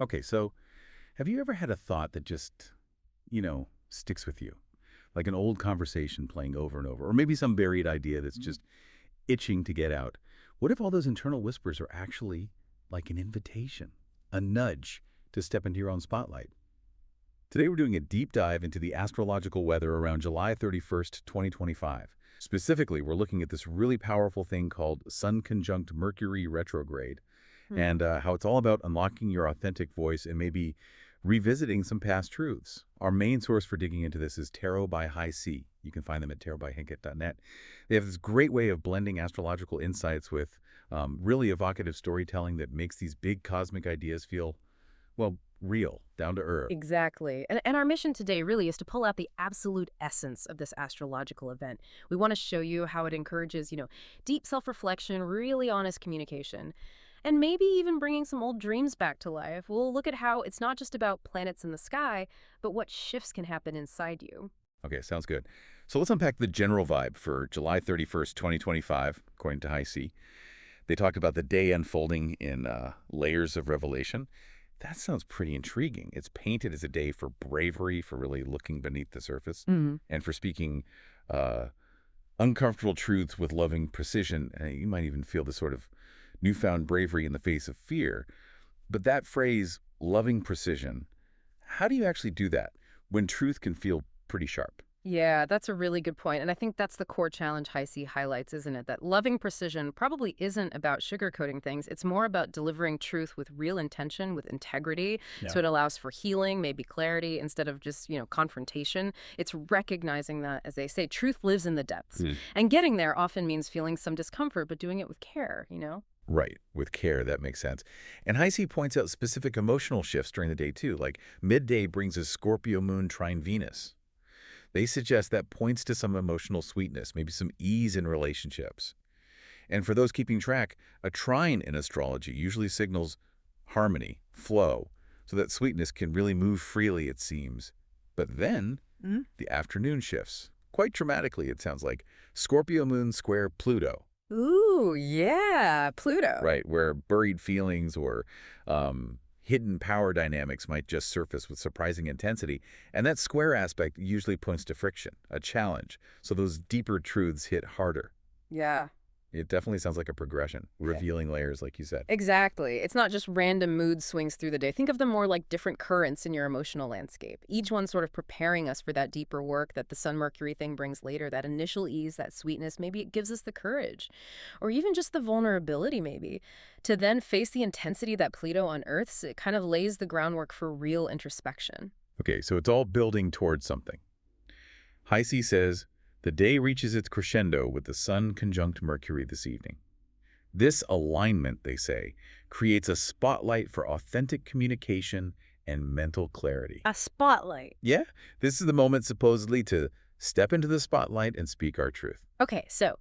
Okay, so have you ever had a thought that just, sticks with you? Like an old conversation playing over and over, or maybe some buried idea that's just itching to get out. What if all those internal whispers are actually like an invitation, a nudge to step into your own spotlight? Today we're doing a deep dive into the astrological weather around July 31st, 2025. Specifically, we're looking at this really powerful thing called Sun conjunct Mercury retrograde, Hmm. and how it's all about unlocking your authentic voice and maybe revisiting some past truths. Our main source for digging into this is Tarot by High C. You can find them at tarotbyhinkit.net. They have this great way of blending astrological insights with really evocative storytelling that makes these big cosmic ideas feel, well, real, down to earth. Exactly. And our mission today really is to pull out the absolute essence of this astrological event. We want to show you how it encourages, deep self-reflection, really honest communication, and maybe even bringing some old dreams back to life. We'll look at how it's not just about planets in the sky, but what shifts can happen inside you. Okay, sounds good. So let's unpack the general vibe for July 31st, 2025, according to High C. They talk about the day unfolding in layers of revelation. That sounds pretty intriguing. It's painted as a day for bravery, for really looking beneath the surface, Mhm. and for speaking uh, uncomfortable truths with loving precision. You might even feel this sort of newfound bravery in the face of fear. But that phrase, loving precision, how do you actually do that when truth can feel pretty sharp? Yeah, that's a really good point. And I think that's the core challenge High C highlights, isn't it? That loving precision probably isn't about sugarcoating things. It's more about delivering truth with real intention, with integrity. Yeah. So it allows for healing, maybe clarity, instead of just, confrontation. It's recognizing that, as they say, truth lives in the depths. Mm. And getting there often means feeling some discomfort, but doing it with care? Right, with care, that makes sense. And High C points out specific emotional shifts during the day, too, like midday brings a Scorpio moon trine Venus. They suggest that points to some emotional sweetness, maybe some ease in relationships. And for those keeping track, a trine in astrology usually signals harmony, flow, so that sweetness can really move freely, it seems. But then, the afternoon shifts. Quite dramatically, it sounds like. Scorpio moon square Pluto. Ooh, yeah, Pluto. Right, where buried feelings or hidden power dynamics might just surface with surprising intensity. And that square aspect usually points to friction, a challenge. So those deeper truths hit harder. Yeah. It definitely sounds like a progression, revealing layers, like you said. Exactly. It's not just random mood swings through the day. Think of them more like different currents in your emotional landscape. Each one sort of preparing us for that deeper work that the Sun Mercury thing brings later, that initial ease, that sweetness. Maybe it gives us the courage, or even just the vulnerability, maybe, to then face the intensity that Pluto unearths. It kind of lays the groundwork for real introspection. Okay, so it's all building towards something. High C says, the day reaches its crescendo with the Sun conjunct Mercury this evening. This alignment, they say, creates a spotlight for authentic communication and mental clarity. A spotlight. Yeah, this is the moment supposedly to step into the spotlight and speak our truth. Okay, so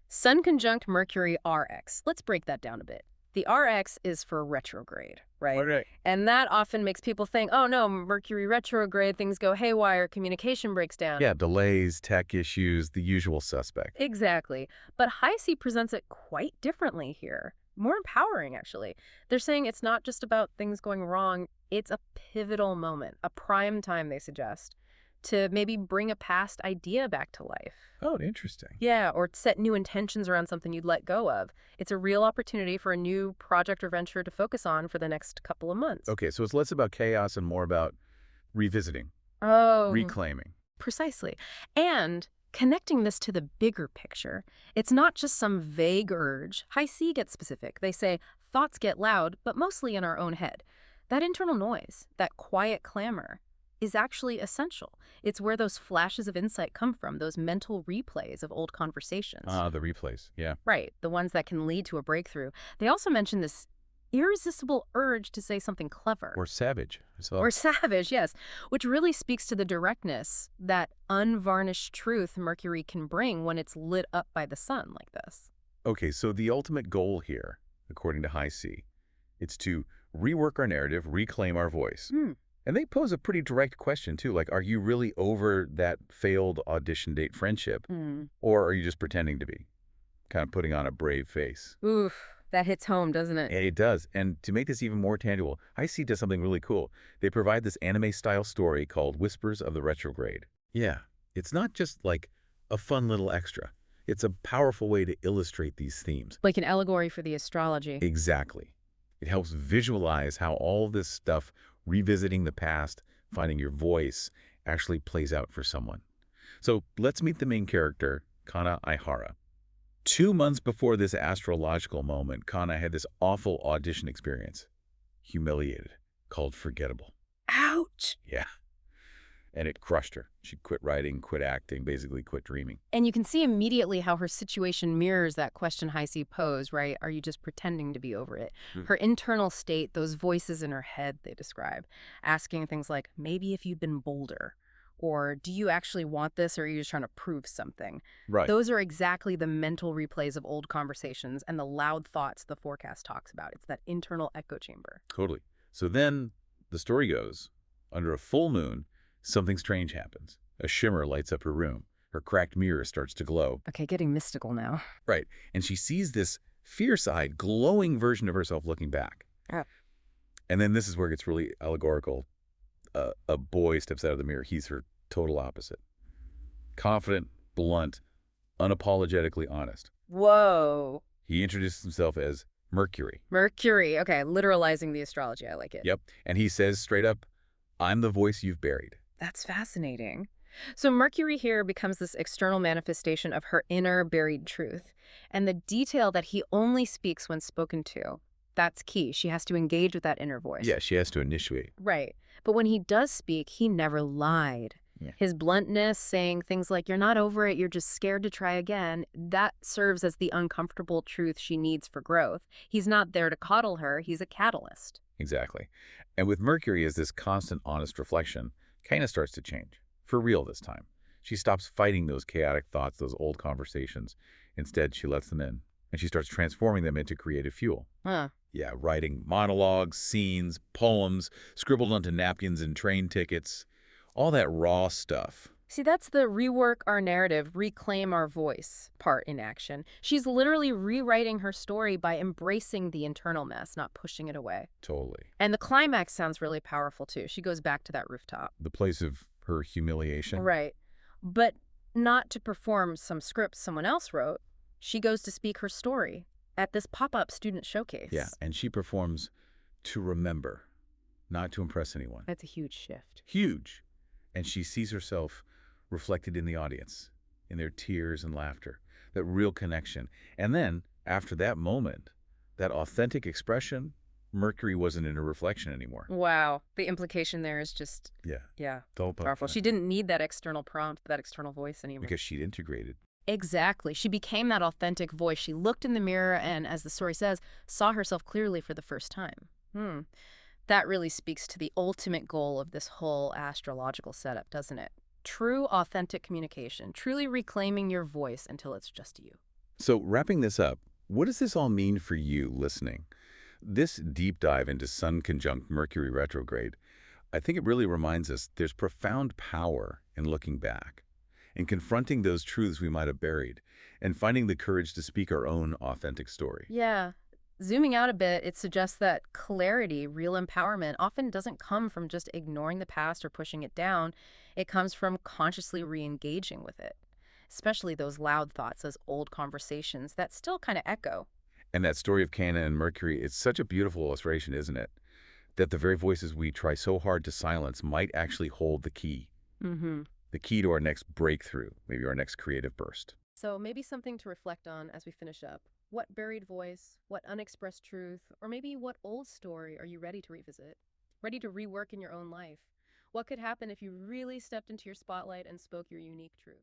Sun conjunct Mercury RX. Let's break that down a bit. The RX is for retrograde, right? Okay. And that often makes people think, oh no, Mercury retrograde, things go haywire, communication breaks down. Yeah, delays, tech issues, the usual suspect. Exactly. But High C presents it quite differently here. More empowering, actually. They're saying it's not just about things going wrong, it's a pivotal moment, a prime time, they suggest, to maybe bring a past idea back to life. Oh, interesting. Yeah, or set new intentions around something you'd let go of. It's a real opportunity for a new project or venture to focus on for the next couple of months. Okay, so it's less about chaos and more about revisiting, Oh, reclaiming. precisely. And connecting this to the bigger picture, it's not just some vague urge. High C gets specific. They say thoughts get loud, but mostly in our own head. That internal noise, that quiet clamor, is actually essential. It's where those flashes of insight come from, those mental replays of old conversations. Ah, the replays. Yeah. Right, the ones that can lead to a breakthrough. They also mention this irresistible urge to say something clever. Or savage. So, Or savage, yes, which really speaks to the directness, that unvarnished truth Mercury can bring when it's lit up by the sun like this. okay, so the ultimate goal here, according to High C, it's to rework our narrative, reclaim our voice. Hmm. And they pose a pretty direct question, too, like, are you really over that failed audition date friendship? Hmm. Or are you just pretending to be? Kind of putting on a brave face. Oof. That hits home, doesn't it? And it does. And to make this even more tangible, IC does something really cool. They provide this anime-style story called Whispers of the Retrograde. Yeah, it's not just like a fun little extra. It's a powerful way to illustrate these themes. Like an allegory for the astrology. Exactly. It helps visualize how all this stuff, revisiting the past, finding your voice, actually plays out for someone. So let's meet the main character, Kana Aihara. 2 months before this astrological moment, Kana had this awful audition experience. Humiliated. Called forgettable. Ouch! Yeah. And it crushed her. She quit writing, quit acting, basically quit dreaming. And you can see immediately how her situation mirrors that question Heisey posed, right? Are you just pretending to be over it? Her internal state, those voices in her head they describe, asking things like, maybe if you'd been bolder, or do you actually want this, or are you just trying to prove something? Right. Those are exactly the mental replays of old conversations and the loud thoughts the forecast talks about. It's that internal echo chamber. Totally. So then the story goes, under a full moon, something strange happens. A shimmer lights up her room. Her cracked mirror starts to glow. Okay, getting mystical now. Right. And she sees this fierce-eyed, glowing version of herself looking back. Ah. And then this is where it gets really allegorical. A boy steps out of the mirror. He's her total opposite. Confident, blunt, unapologetically honest. Whoa. He introduces himself as Mercury. Mercury. Okay, literalizing the astrology. I like it. Yep. And he says straight up, I'm the voice you've buried. That's fascinating. So Mercury here becomes this external manifestation of her inner buried truth. And the detail that he only speaks when spoken to, that's key. She has to engage with that inner voice. Yeah, she has to initiate. Right. But when he does speak, he never lied. Yeah. His bluntness, saying things like, you're not over it, you're just scared to try again, that serves as the uncomfortable truth she needs for growth. He's not there to coddle her, he's a catalyst. Exactly. And with Mercury as this constant honest reflection, Kana starts to change. For real this time. She stops fighting those chaotic thoughts, those old conversations. Instead, she lets them in, and she starts transforming them into creative fuel. Huh. Yeah, writing monologues, scenes, poems, scribbled onto napkins and train tickets. All that raw stuff. See, that's the rework our narrative, reclaim our voice part in action. She's literally rewriting her story by embracing the internal mess, not pushing it away. Totally. And the climax sounds really powerful, too. She goes back to that rooftop. The place of her humiliation. Right. But not to perform some script someone else wrote. She goes to speak her story at this pop-up student showcase. Yeah, and she performs to remember, not to impress anyone. That's a huge shift. Huge. And she sees herself reflected in the audience, in their tears and laughter, that real connection. And then, after that moment, that authentic expression, Mercury wasn't in a reflection anymore. Wow. The implication there is just, Yeah. powerful. She didn't need that external prompt, that external voice anymore. Because she'd integrated. Exactly. She became that authentic voice. She looked in the mirror and, as the story says, saw herself clearly for the first time. That really speaks to the ultimate goal of this whole astrological setup, doesn't it? True, authentic communication, truly reclaiming your voice until it's just you. So wrapping this up, what does this all mean for you listening? This deep dive into Sun conjunct Mercury retrograde, I think it really reminds us there's profound power in looking back, in confronting those truths we might have buried, and finding the courage to speak our own authentic story. Yeah. Zooming out a bit, it suggests that clarity, real empowerment, often doesn't come from just ignoring the past or pushing it down. It comes from consciously re-engaging with it, especially those loud thoughts, those old conversations that still kind of echo. And that story of Cana and Mercury, it's such a beautiful illustration, isn't it? That the very voices we try so hard to silence might actually hold the key. The key to our next breakthrough, maybe our next creative burst. So maybe something to reflect on as we finish up. What buried voice, what unexpressed truth, or maybe what old story are you ready to revisit? Ready to rework in your own life? What could happen if you really stepped into your spotlight and spoke your unique truth?